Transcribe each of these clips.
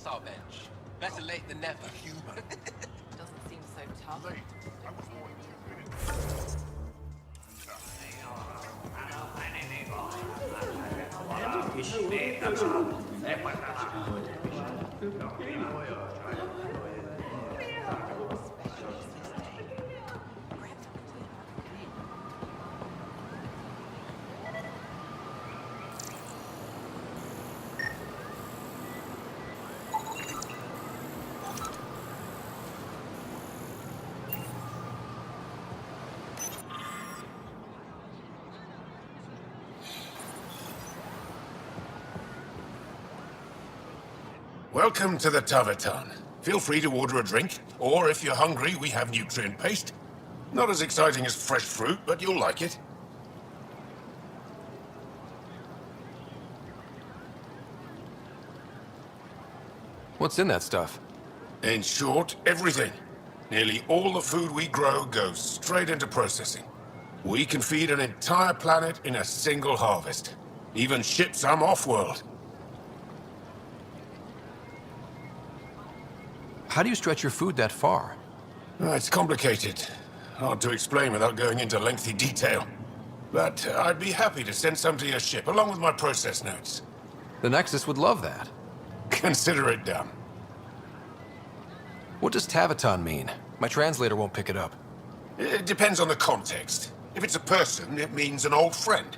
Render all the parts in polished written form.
Sarbench. Better late than never. Doesn't seem so tough. Welcome to the Taverton. Feel free to order a drink, or if you're hungry, we have nutrient paste. Not as exciting as fresh fruit, but you'll like it. What's in that stuff? In short, everything. Nearly all the food we grow goes straight into processing. We can feed an entire planet in a single harvest. Even ship some off-world. How do you stretch your food that far? It's complicated. Hard to explain without going into lengthy detail. But I'd be happy to send some to your ship, along with my process notes. The Nexus would love that. Consider it done. What does Taverton mean? My translator won't pick it up. It depends on the context. If it's a person, it means an old friend.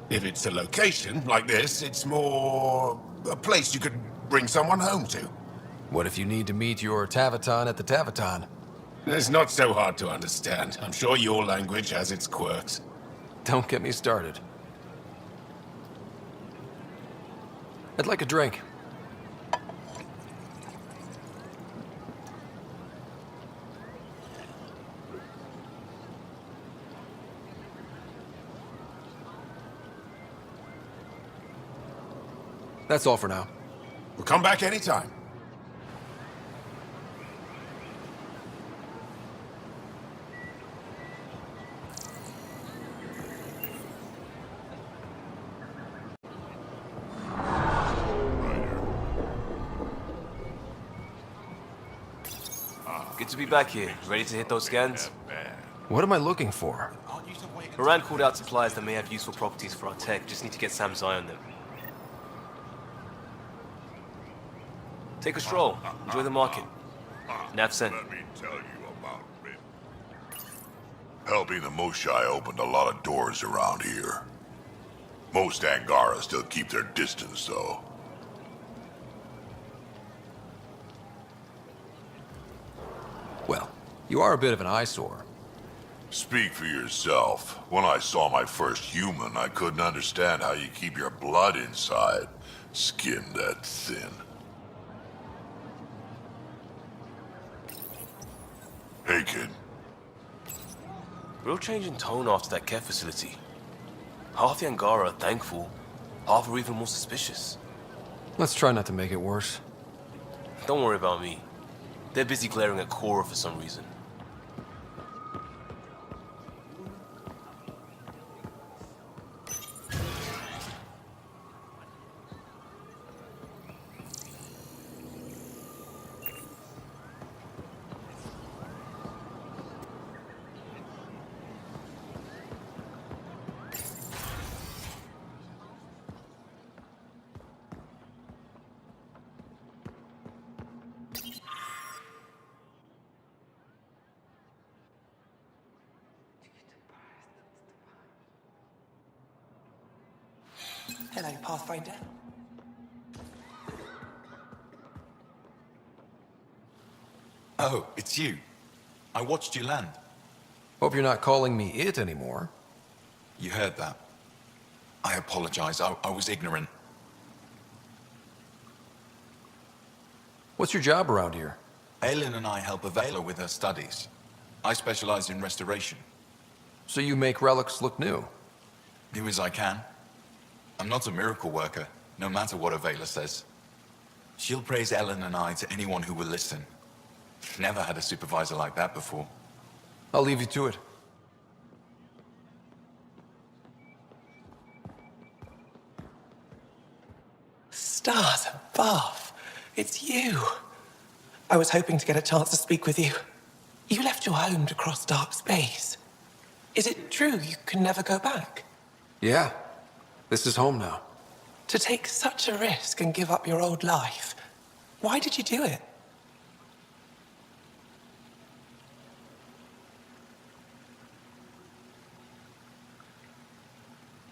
If it's a location, like this, it's more a place you could bring someone home to. What if you need to meet your Taverton at the Taverton? It's not so hard to understand. I'm sure your language has its quirks. Don't get me started. I'd like a drink. That's all for now. We'll come back anytime. Good to be back here. Ready to hit those scans? What am I looking for? Moran called out supplies that may have useful properties for our tech. Just need to get Sam's eye on them. Take a stroll. Enjoy the market. Nav sent. Let me tell you about me. Helping the Moshai opened a lot of doors around here. Most Angara still keep their distance, though. Well, you are a bit of an eyesore. Speak for yourself. When I saw my first human, I couldn't understand how you keep your blood inside. Skin that thin. Hey, kid. Real change in tone after that care facility. Half the Angara are thankful, half are even more suspicious. Let's try not to make it worse. Don't worry about me. They're busy glaring at Cora for some reason. Hello, Pathfinder. Oh, it's you. I watched you land. Hope you're not calling me it anymore. You heard that. I apologize. I was ignorant. What's your job around here? Aelin and I help Avela with her studies. I specialize in restoration. So you make relics look new? Do as I can. I'm not a miracle worker, no matter what Avela says. She'll praise Ellen and I to anyone who will listen. Never had a supervisor like that before. I'll leave you to it. Stars above. It's you. I was hoping to get a chance to speak with you. You left your home to cross dark space. Is it true you can never go back? Yeah. This is home now. To take such a risk and give up your old life, why did you do it?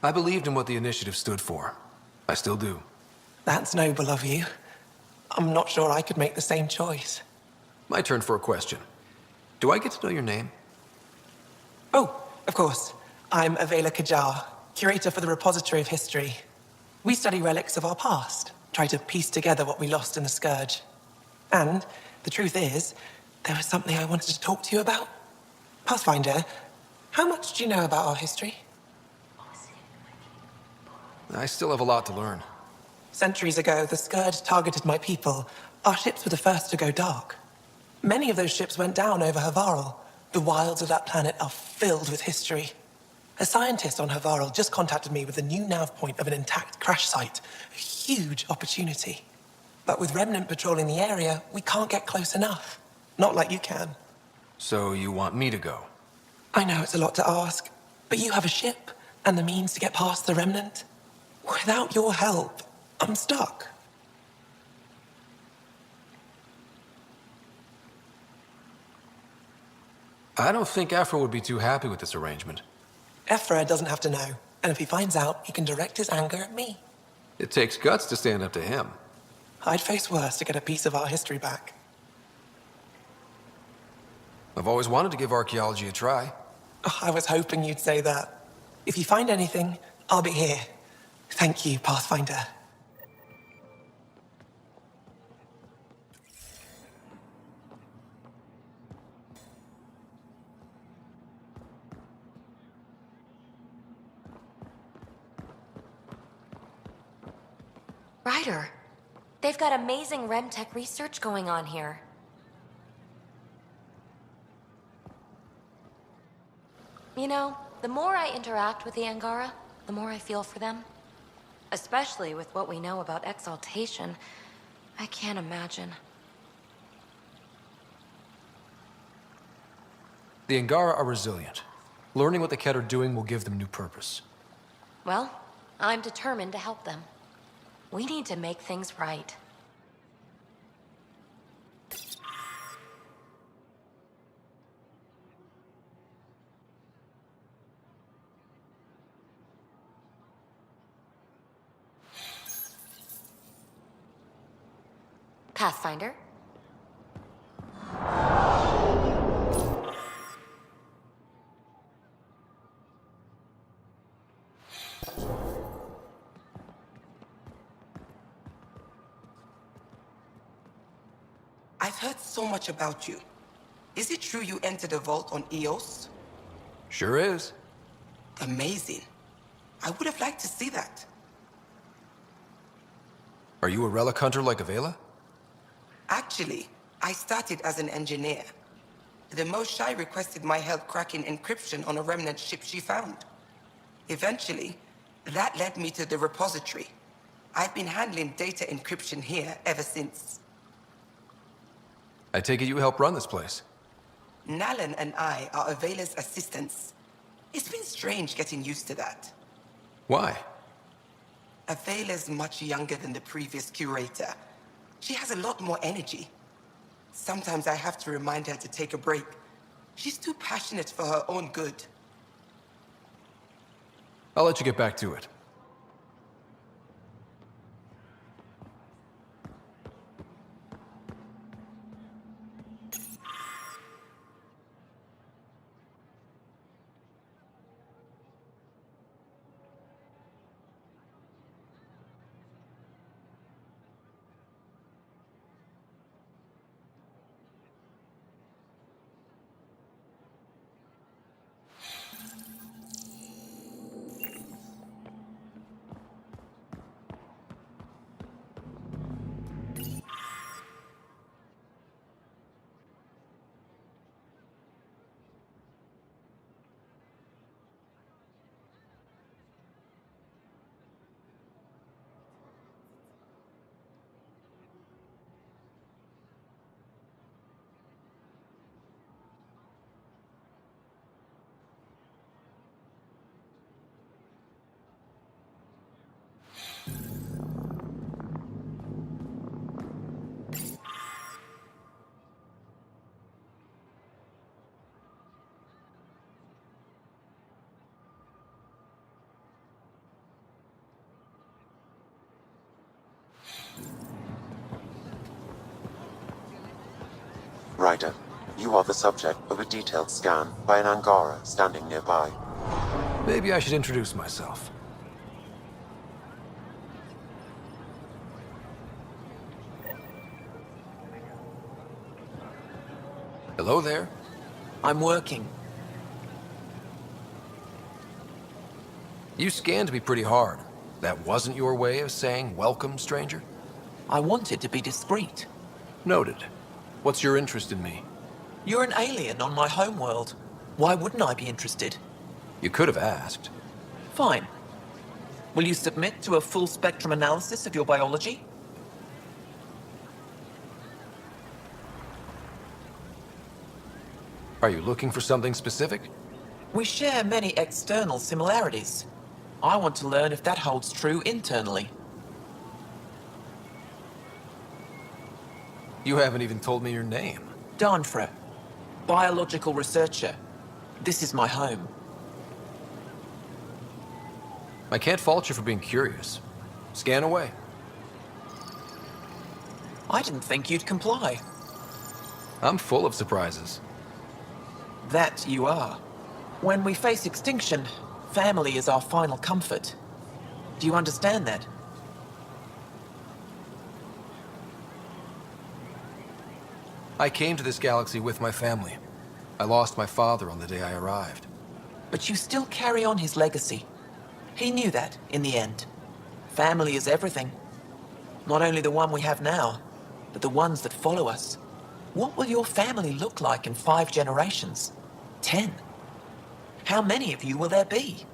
I believed in what the initiative stood for. I still do. That's noble of you. I'm not sure I could make the same choice. My turn for a question. Do I get to know your name? Oh, of course. I'm Avela Kajar, curator for the Repository of History. We study relics of our past, try to piece together what we lost in the Scourge. And the truth is, there was something I wanted to talk to you about. Pathfinder, how much do you know about our history? I still have a lot to learn. Centuries ago, the Scourge targeted my people. Our ships were the first to go dark. Many of those ships went down over Havarl. The wilds of that planet are filled with history. A scientist on Havarl just contacted me with a new nav point of an intact crash site. A huge opportunity. But with Remnant patrolling the area, we can't get close enough. Not like you can. So you want me to go? I know it's a lot to ask, but you have a ship and the means to get past the Remnant. Without your help, I'm stuck. I don't think Afro would be too happy with this arrangement. Ephra doesn't have to know, and if he finds out, he can direct his anger at me. It takes guts to stand up to him. I'd face worse to get a piece of our history back. I've always wanted to give archaeology a try. Oh, I was hoping you'd say that. If you find anything, I'll be here. Thank you, Pathfinder. Ryder, they've got amazing RemTech research going on here. You know, the more I interact with the Angara, the more I feel for them. Especially with what we know about exaltation. I can't imagine. The Angara are resilient. Learning what the Ket are doing will give them new purpose. Well, I'm determined to help them. We need to make things right. Pathfinder? I've heard so much about you. Is it true you entered a vault on Eos? Sure is. Amazing. I would have liked to see that. Are you a relic hunter like Avela? Actually, I started as an engineer. The Moshai requested my help cracking encryption on a remnant ship she found. Eventually, that led me to the repository. I've been handling data encryption here ever since. I take it you help run this place. Nalan and I are Avela's assistants. It's been strange getting used to that. Why? Avela's much younger than the previous curator. She has a lot more energy. Sometimes I have to remind her to take a break. She's too passionate for her own good. I'll let you get back to it. Ryder, you are the subject of a detailed scan by an Angara standing nearby. Maybe I should introduce myself. Hello there. I'm working. You scanned me pretty hard. That wasn't your way of saying welcome, stranger? I wanted to be discreet. Noted. What's your interest in me? You're an alien on my homeworld. Why wouldn't I be interested? You could have asked. Fine. Will you submit to a full spectrum analysis of your biology? Are you looking for something specific? We share many external similarities. I want to learn if that holds true internally. You haven't even told me your name. Danfra, biological researcher. This is my home. I can't fault you for being curious. Scan away. I didn't think you'd comply. I'm full of surprises. That you are. When we face extinction, family is our final comfort. Do you understand that? I came to this galaxy with my family. I lost my father on the day I arrived. But you still carry on his legacy. He knew that, in the end. Family is everything. Not only the one we have now, but the ones that follow us. What will your family look like in 5 generations? 10? How many of you will there be?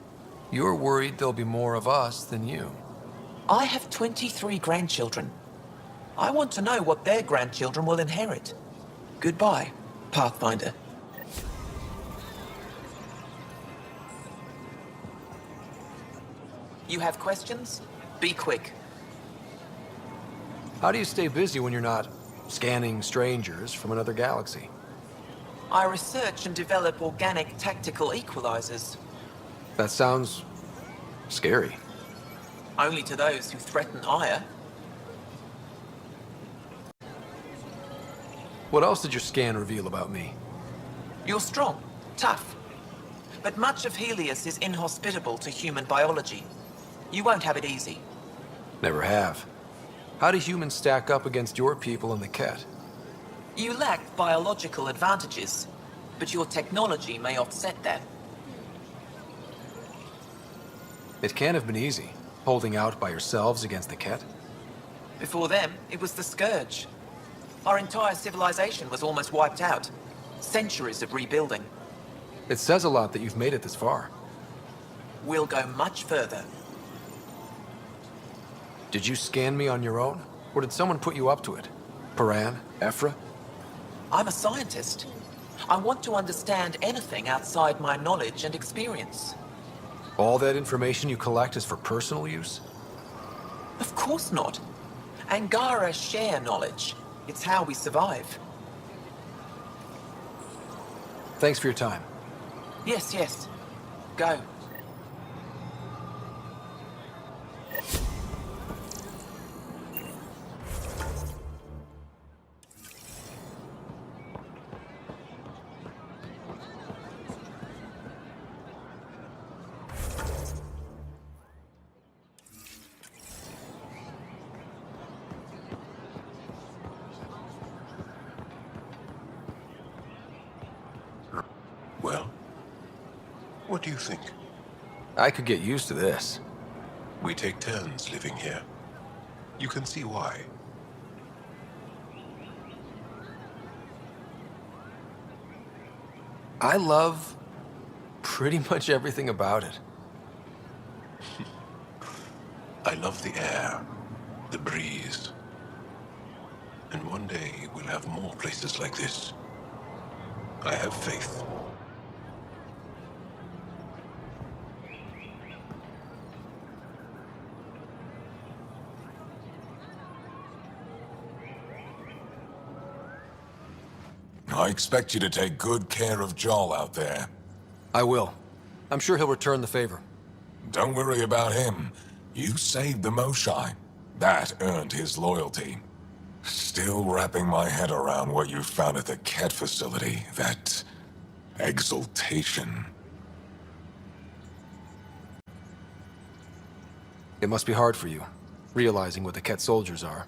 You're worried there'll be more of us than you. I have 23 grandchildren. I want to know what their grandchildren will inherit. Goodbye, Pathfinder. You have questions? Be quick. How do you stay busy when you're not scanning strangers from another galaxy? I research and develop organic tactical equalizers. That sounds scary. Only to those who threaten ire. What else did your scan reveal about me? You're strong, tough. But much of Helios is inhospitable to human biology. You won't have it easy. Never have. How do humans stack up against your people in the Ket? You lack biological advantages, but your technology may offset that. It can't have been easy, holding out by yourselves against the Ket. Before them, it was the Scourge. Our entire civilization was almost wiped out. Centuries of rebuilding. It says a lot that you've made it this far. We'll go much further. Did you scan me on your own? Or did someone put you up to it? Paran? Ephra? I'm a scientist. I want to understand anything outside my knowledge and experience. All that information you collect is for personal use? Of course not. Angara share knowledge. It's how we survive. Thanks for your time. Yes, yes. Go. Well, what do you think? I could get used to this. We take turns living here. You can see why. I love pretty much everything about it. I love the air, the breeze. And one day we'll have more places like this. I have faith. I expect you to take good care of Joel out there. I will. I'm sure he'll return the favor. Don't worry about him. You saved the Moshai. That earned his loyalty. Still wrapping my head around what you found at the cat facility. That exaltation. It must be hard for you, realizing what the Ket soldiers are.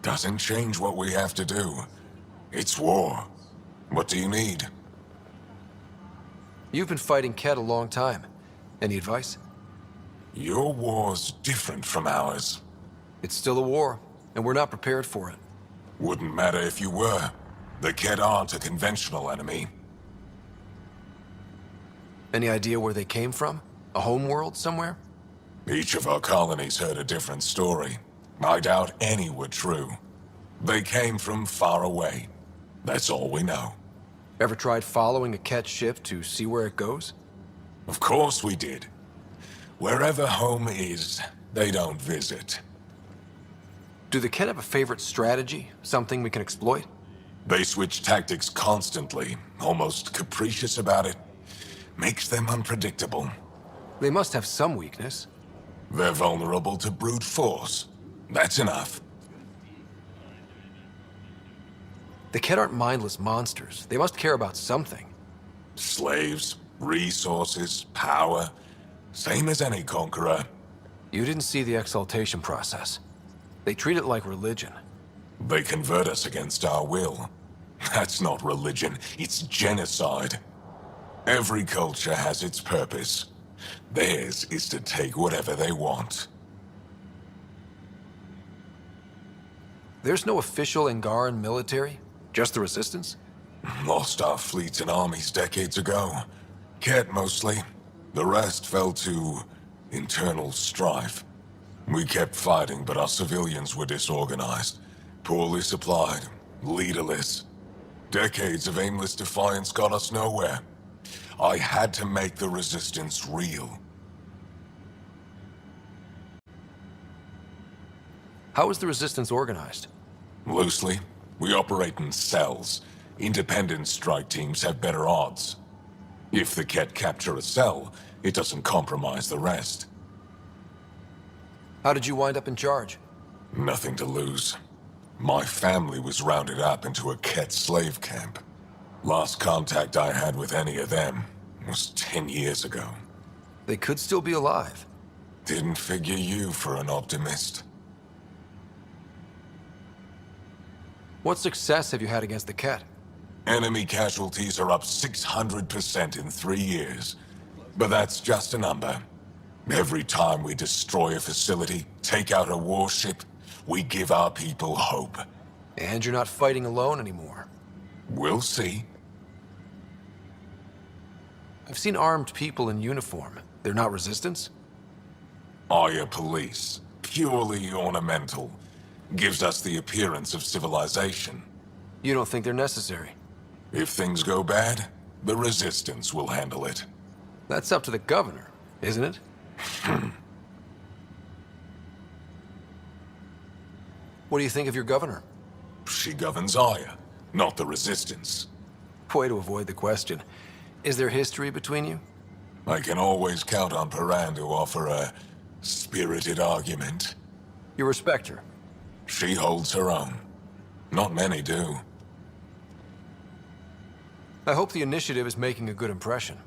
Doesn't change what we have to do. It's war. What do you need? You've been fighting Ket a long time. Any advice? Your war's different from ours. It's still a war, and we're not prepared for it. Wouldn't matter if you were. The Ket aren't a conventional enemy. Any idea where they came from? A homeworld somewhere? Each of our colonies heard a different story. I doubt any were true. They came from far away. That's all we know. Ever tried following a Ket ship to see where it goes? Of course we did. Wherever home is, they don't visit. Do the Ket have a favorite strategy? Something we can exploit? They switch tactics constantly, almost capricious about it. Makes them unpredictable. They must have some weakness. They're vulnerable to brute force. That's enough. The Ket aren't mindless monsters. They must care about something. Slaves, resources, power. Same as any conqueror. You didn't see the exaltation process. They treat it like religion. They convert us against our will. That's not religion, it's genocide. Every culture has its purpose. Theirs is to take whatever they want. There's no official Angaran military? Just the resistance? Lost our fleets and armies decades ago. Ket mostly. The rest fell to internal strife. We kept fighting, but our civilians were disorganized. Poorly supplied, leaderless. Decades of aimless defiance got us nowhere. I had to make the resistance real. How is the resistance organized? Loosely, we operate in cells. Independent strike teams have better odds. If the Ket capture a cell, it doesn't compromise the rest. How did you wind up in charge? Nothing to lose. My family was rounded up into a Ket slave camp. Last contact I had with any of them was 10 years ago. They could still be alive. Didn't figure you for an optimist. What success have you had against the Ket? Enemy casualties are up 600% in 3 years. But that's just a number. Every time we destroy a facility, take out a warship, we give our people hope. And you're not fighting alone anymore. We'll see. I've seen armed people in uniform. They're not resistance? Aya police. Purely ornamental. Gives us the appearance of civilization. You don't think they're necessary? If things go bad, the resistance will handle it. That's up to the governor, isn't it? What do you think of your governor? She governs Aya, not the resistance. Way to avoid the question. Is there history between you? I can always count on Paran to offer a spirited argument. You respect her? She holds her own. Not many do. I hope the initiative is making a good impression.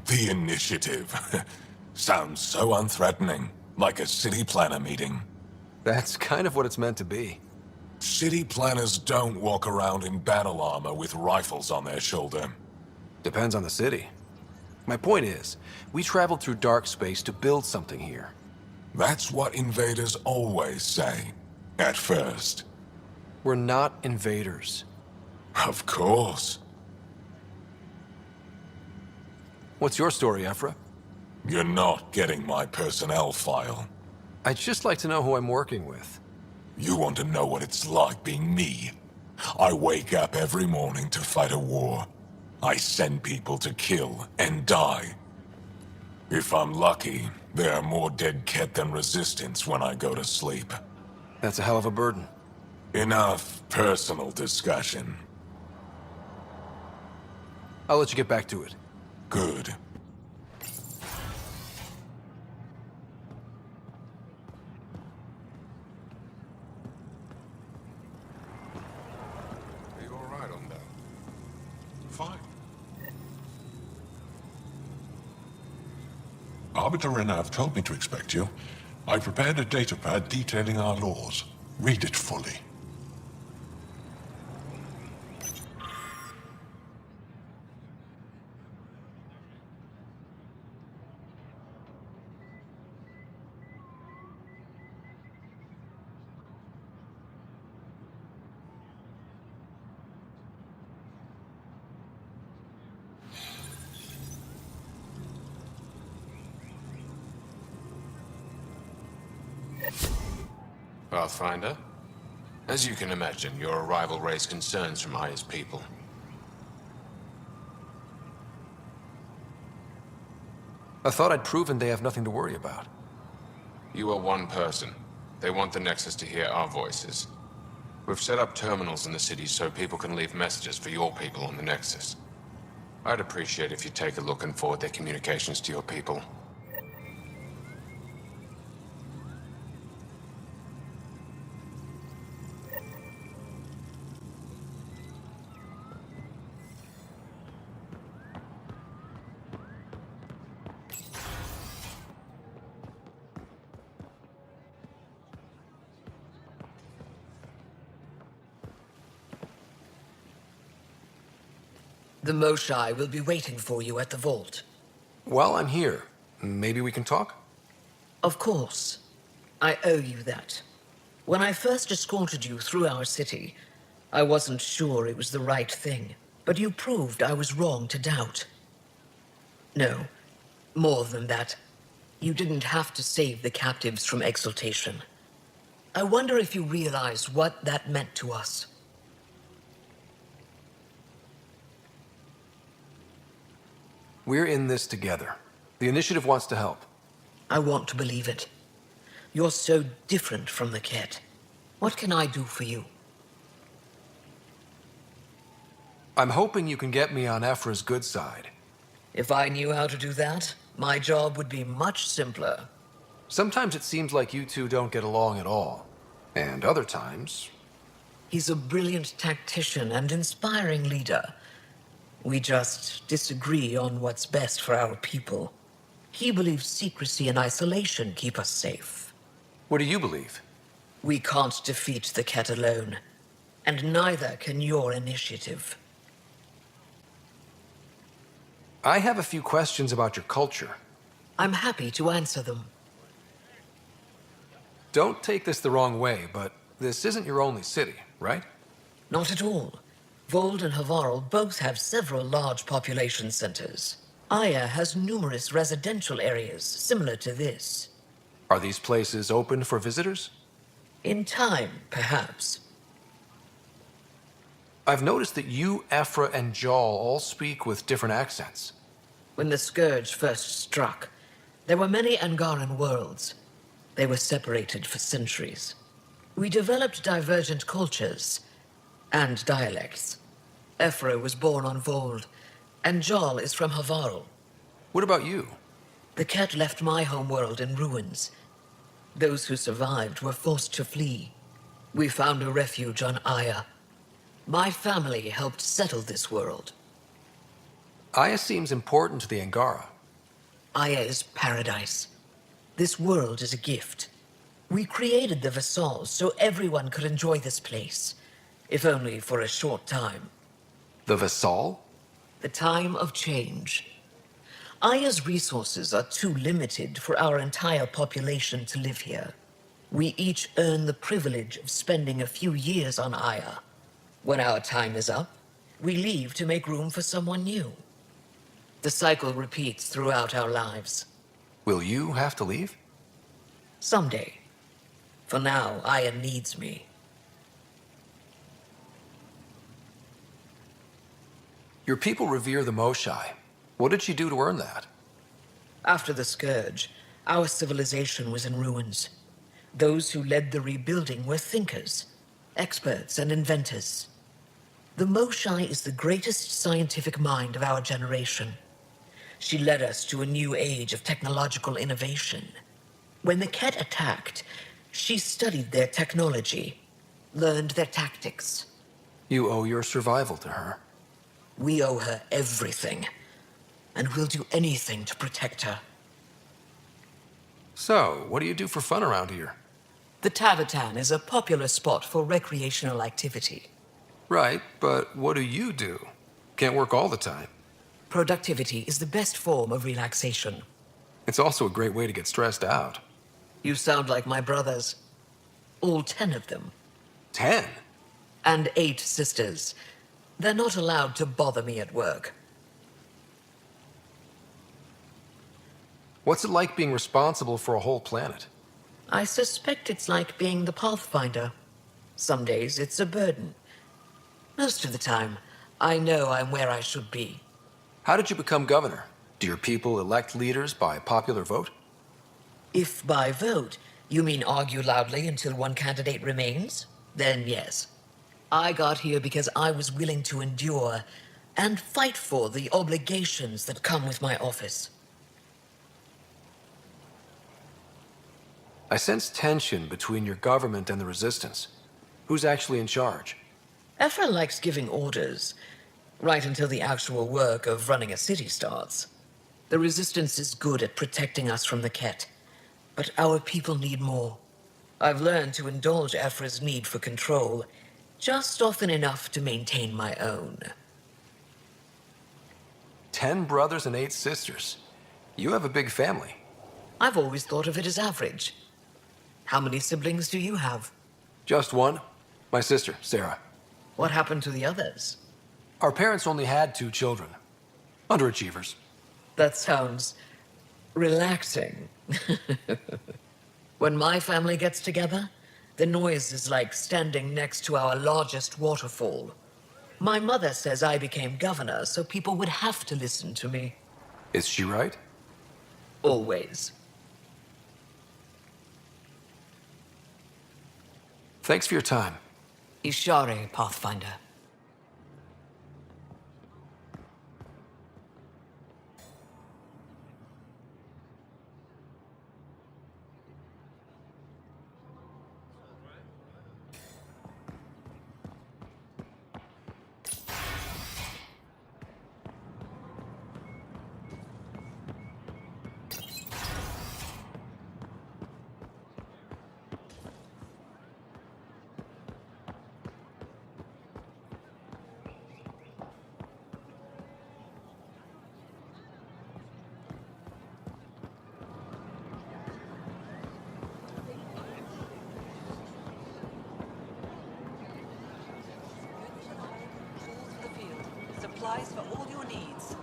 The initiative. Sounds so unthreatening. Like a city planner meeting. That's kind of what it's meant to be. City planners don't walk around in battle armor with rifles on their shoulder. Depends on the city. My point is, we traveled through dark space to build something here. That's what invaders always say. At first. We're not invaders. Of course. What's your story, Ephra? You're not getting my personnel file. I'd just like to know who I'm working with. You want to know what it's like being me? I wake up every morning to fight a war. I send people to kill and die. If I'm lucky, there are more dead Ket than resistance when I go to sleep. That's a hell of a burden. Enough personal discussion. I'll let you get back to it. Good. Arbiter Renav told me to expect you. I prepared a datapad detailing our laws. Read it fully. Pathfinder? As you can imagine, your arrival raised concerns from Aya's people. I thought I'd proven they have nothing to worry about. You are one person. They want the Nexus to hear our voices. We've set up terminals in the city so people can leave messages for your people on the Nexus. I'd appreciate if you take a look and forward their communications to your people. The Moshai will be waiting for you at the vault. While I'm here, maybe we can talk? Of course. I owe you that. When I first escorted you through our city, I wasn't sure it was the right thing, but you proved I was wrong to doubt. No, more than that. You didn't have to save the captives from exaltation. I wonder if you realize what that meant to us. We're in this together. The initiative wants to help. I want to believe it. You're so different from the kid. What can I do for you? I'm hoping you can get me on Ephra's good side. If I knew how to do that, my job would be much simpler. Sometimes it seems like you two don't get along at all. And other times... He's a brilliant tactician and inspiring leader. We just disagree on what's best for our people. He believes secrecy and isolation keep us safe. What do you believe? We can't defeat the cat alone, and neither can your initiative. I have a few questions about your culture. I'm happy to answer them. Don't take this the wrong way, but this isn't your only city, right? Not at all. Vold and Havarl both have several large population centers. Aya has numerous residential areas similar to this. Are these places open for visitors? In time, perhaps. I've noticed that you, Ephra, and Jal all speak with different accents. When the Scourge first struck, there were many Angaran worlds. They were separated for centuries. We developed divergent cultures and dialects. Ephra was born on Vold, and Jal is from Havarl. What about you? The cat left my homeworld in ruins. Those who survived were forced to flee. We found a refuge on Aya. My family helped settle this world. Aya seems important to the Angara. Aya is paradise. This world is a gift. We created the Vassals so everyone could enjoy this place, if only for a short time. The Vassal? The time of change. Aya's resources are too limited for our entire population to live here. We each earn the privilege of spending a few years on Aya. When our time is up, we leave to make room for someone new. The cycle repeats throughout our lives. Will you have to leave? Someday. For now, Aya needs me. Your people revere the Moshai. What did she do to earn that? After the Scourge, our civilization was in ruins. Those who led the rebuilding were thinkers, experts, and inventors. The Moshai is the greatest scientific mind of our generation. She led us to a new age of technological innovation. When the Ket attacked, she studied their technology, learned their tactics. You owe your survival to her. We owe her everything, and we'll do anything to protect her. So, what do you do for fun around here? The Tavatan is a popular spot for recreational activity. Right, but what do you do? Can't work all the time. Productivity is the best form of relaxation. It's also a great way to get stressed out. You sound like my brothers. All 10 of them. 10? And 8 sisters. They're not allowed to bother me at work. What's it like being responsible for a whole planet? I suspect it's like being the Pathfinder. Some days it's a burden. Most of the time, I know I'm where I should be. How did you become governor? Do your people elect leaders by popular vote? If by vote, you mean argue loudly until one candidate remains, then yes. I got here because I was willing to endure and fight for the obligations that come with my office. I sense tension between your government and the resistance. Who's actually in charge? Ephra likes giving orders, right until the actual work of running a city starts. The resistance is good at protecting us from the Ket, but our people need more. I've learned to indulge Ephra's need for control, just often enough to maintain my own. 10 brothers and 8 sisters. You have a big family. I've always thought of it as average. How many siblings do you have? Just one. My sister, Sarah. What happened to the others? Our parents only had 2 children. Underachievers. That sounds relaxing. When my family gets together, the noise is like standing next to our largest waterfall. My mother says I became governor, so people would have to listen to me. Is she right? Always. Thanks for your time. Ishare, Pathfinder. Supplies for all your needs.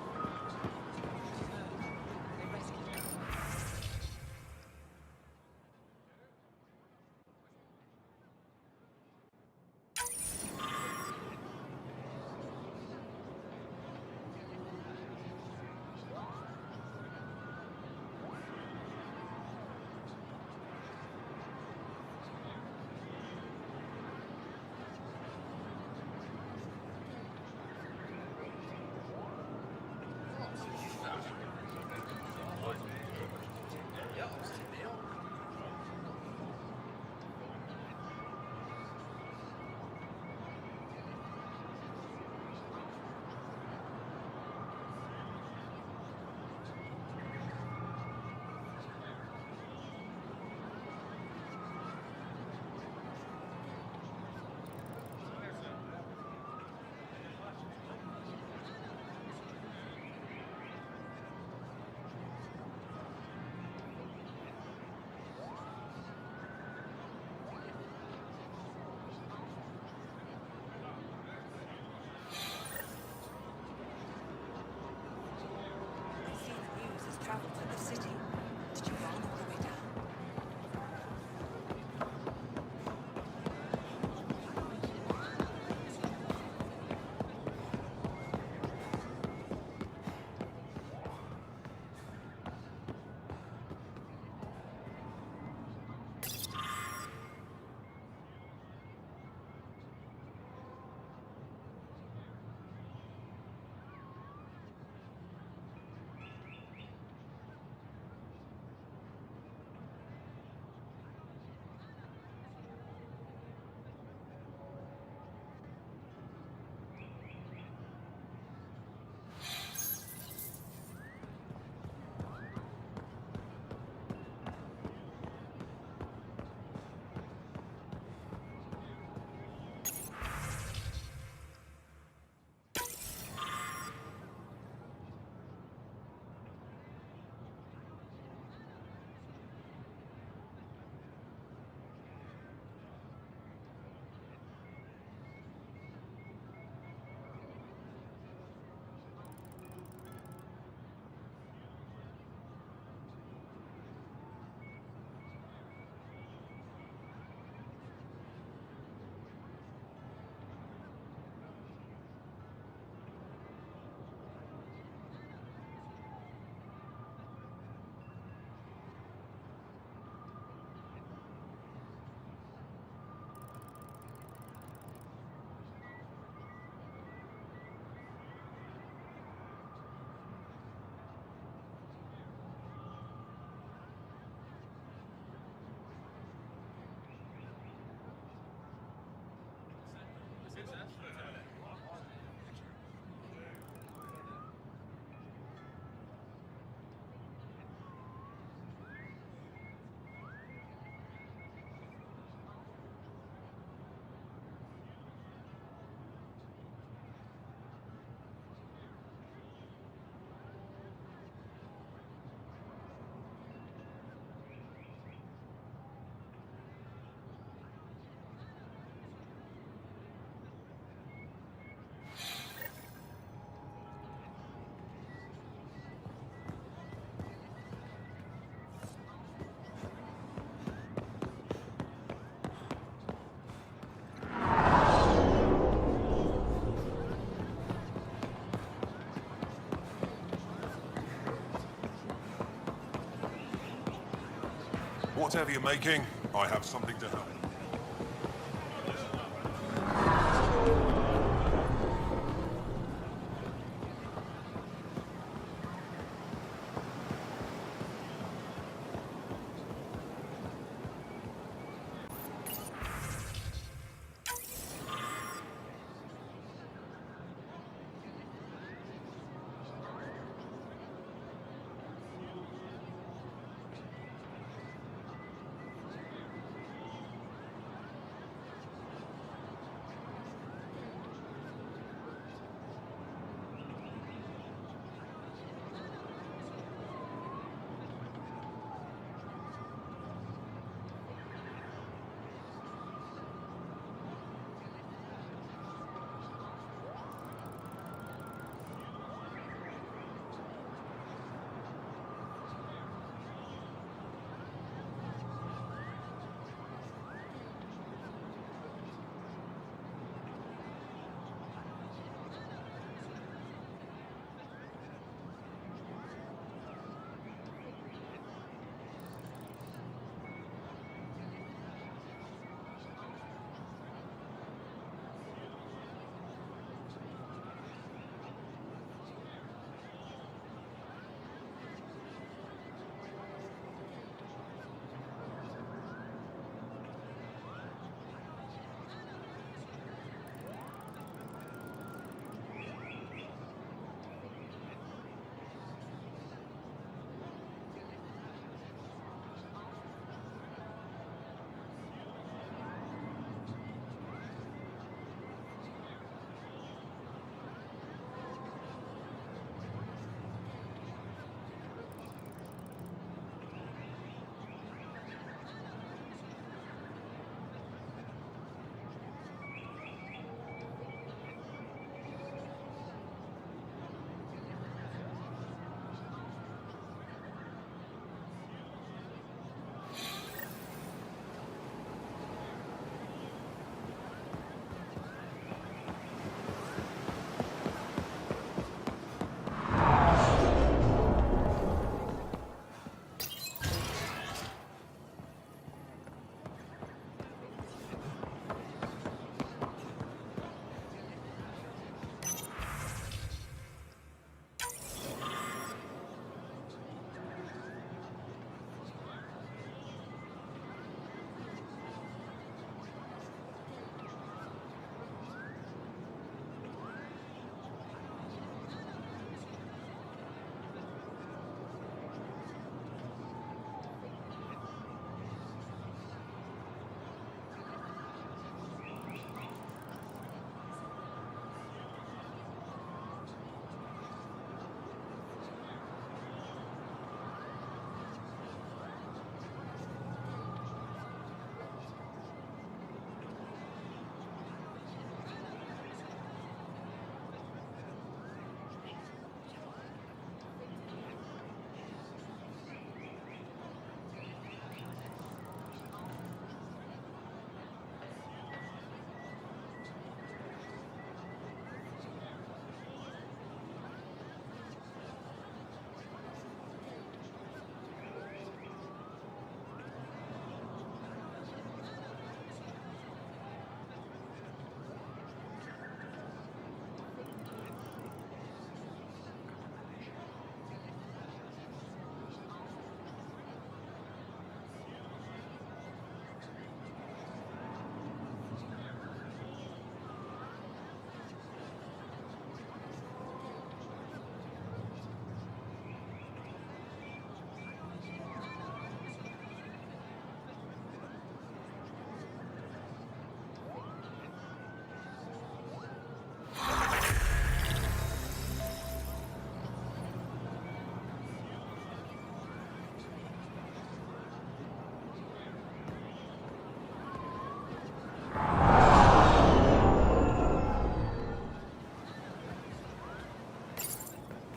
Whatever you're making, I have something to help.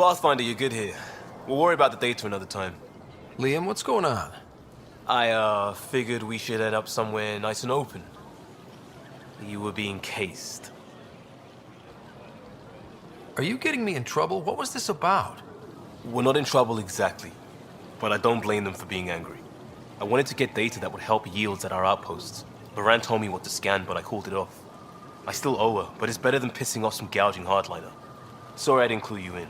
Pathfinder, you're good here. We'll worry about the data another time. Liam, what's going on? I, figured we should head up somewhere nice and open. You were being cased. Are you getting me in trouble? What was this about? We're not in trouble exactly, but I don't blame them for being angry. I wanted to get data that would help yields at our outposts. Baran told me what to scan, but I called it off. I still owe her, but it's better than pissing off some gouging hardliner. Sorry I didn't clue you in.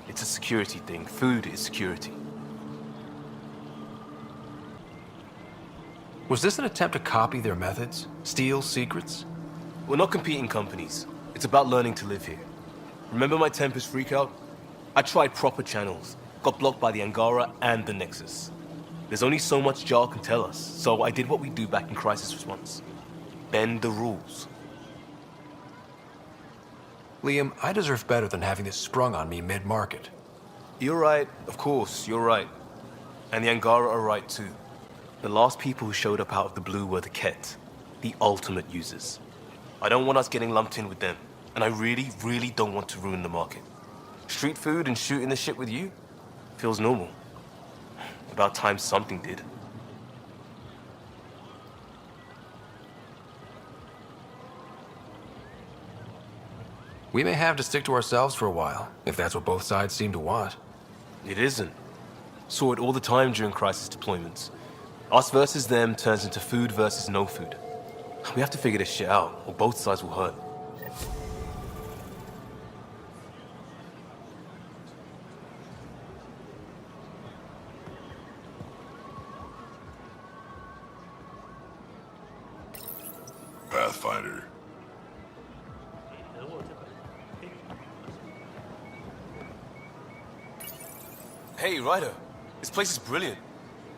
It's a security thing. Food is security. Was this an attempt to copy their methods? Steal secrets? We're not competing companies. It's about learning to live here. Remember my Tempest freakout? I tried proper channels. Got blocked by the Angara and the Nexus. There's only so much Jar can tell us, so I did what we do back in crisis response. Bend the rules. Liam, I deserve better than having this sprung on me mid-market. You're right, of course, you're right. And the Angara are right too. The last people who showed up out of the blue were the Ket, the ultimate users. I don't want us getting lumped in with them, and I really, really don't want to ruin the market. Street food and shooting the shit with you feels normal. About time something did. We may have to stick to ourselves for a while, if that's what both sides seem to want. It isn't. Saw it all the time during crisis deployments. Us versus them turns into food versus no food. We have to figure this shit out, or both sides will hurt. Pathfinder. Hey, Ryder. This place is brilliant.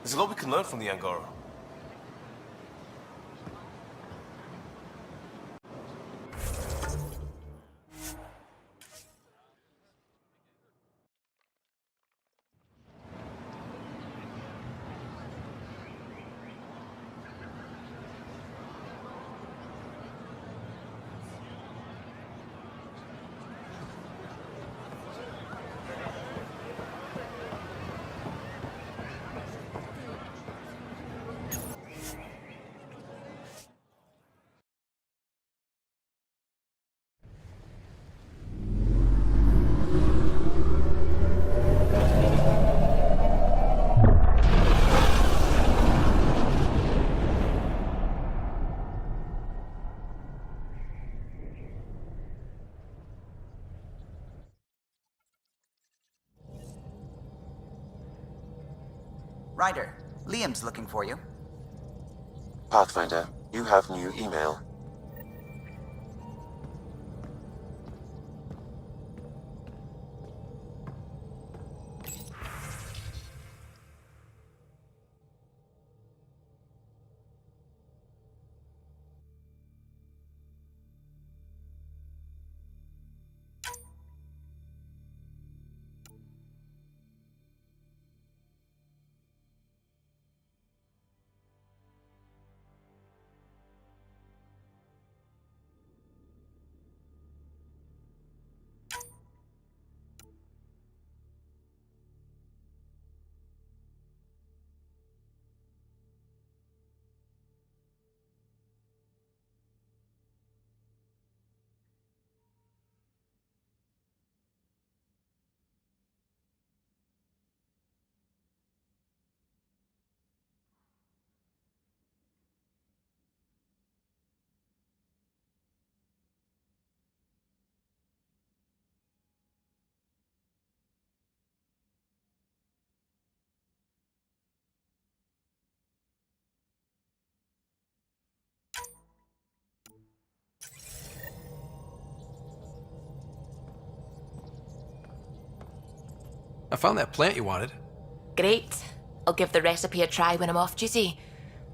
There's a lot we can learn from the Angara. Ryder, Liam's looking for you. Pathfinder, you have new email. I found that plant you wanted. Great. I'll give the recipe a try when I'm off duty.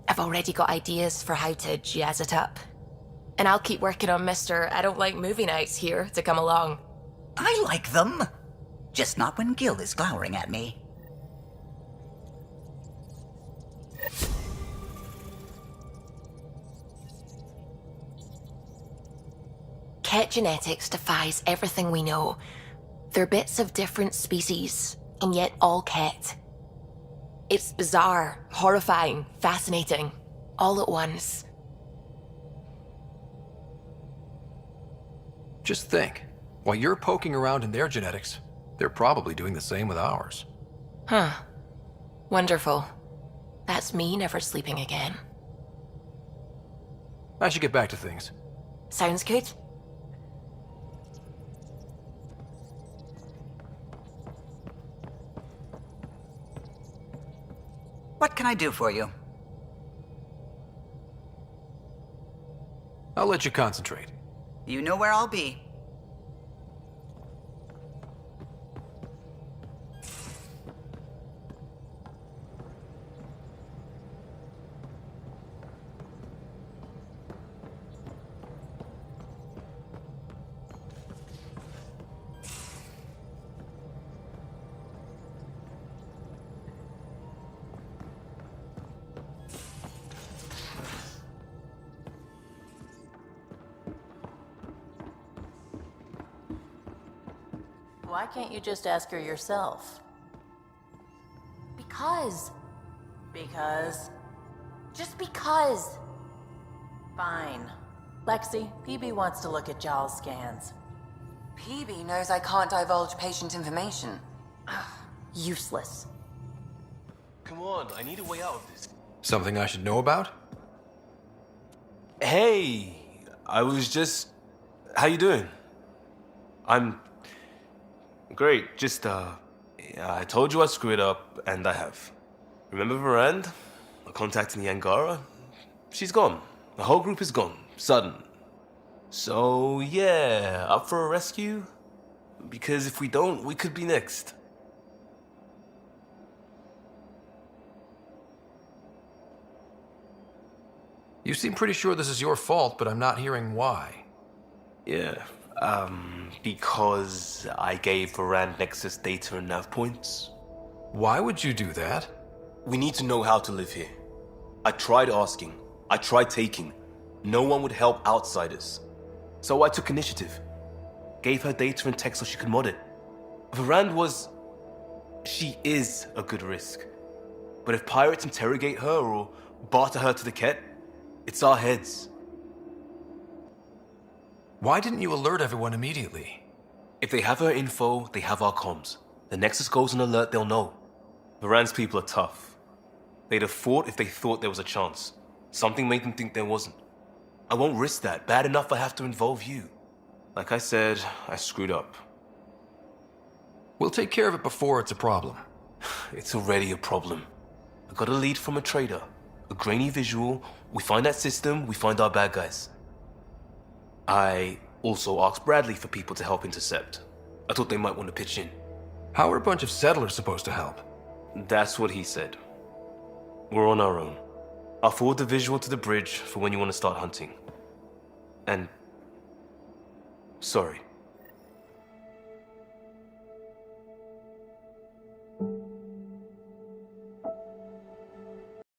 I've already got ideas for how to jazz it up. And I'll keep working on Mr. I don't like movie nights here to come along. I like them. Just not when Gil is glowering at me. Ket genetics defies everything we know. They're bits of different species, and yet all Ket. It's bizarre, horrifying, fascinating, all at once. Just think, while you're poking around in their genetics, they're probably doing the same with ours. Huh. Wonderful. That's me never sleeping again. I should get back to things. Sounds good. What can I do for you? I'll let you concentrate. You know where I'll be. Why can't you just ask her yourself? Because. Because? Just because. Fine. Lexi, PB wants to look at Jaal's scans. PB knows I can't divulge patient information. Useless. Come on, I need a way out of this. Something I should know about? Hey, I was just... How you doing? I'm... Great, just, I told you I'd screw it up, and I have. Remember Varand? I contacted the Angara? She's gone. The whole group is gone. Sudden. So, yeah, up for a rescue? Because if we don't, we could be next. You seem pretty sure this is your fault, but I'm not hearing why. Yeah, because I gave Varand Nexus data and nav points. Why would you do that? We need to know how to live here. I tried asking. I tried taking. No one would help outsiders. So I took initiative. Gave her data and tech so she could mod it. Varand was... She is a good risk. But if pirates interrogate her or barter her to the Ket, it's our heads. Why didn't you alert everyone immediately? If they have her info, they have our comms. The Nexus goes on alert, they'll know. Varand's people are tough. They'd have fought if they thought there was a chance. Something made them think there wasn't. I won't risk that. Bad enough I have to involve you. Like I said, I screwed up. We'll take care of it before it's a problem. It's already a problem. I got a lead from a trader. A grainy visual. We find that system, we find our bad guys. I also asked Bradley for people to help intercept. I thought they might want to pitch in. How are a bunch of settlers supposed to help? That's what he said. We're on our own. I'll forward the visual to the bridge for when you want to start hunting. And... sorry.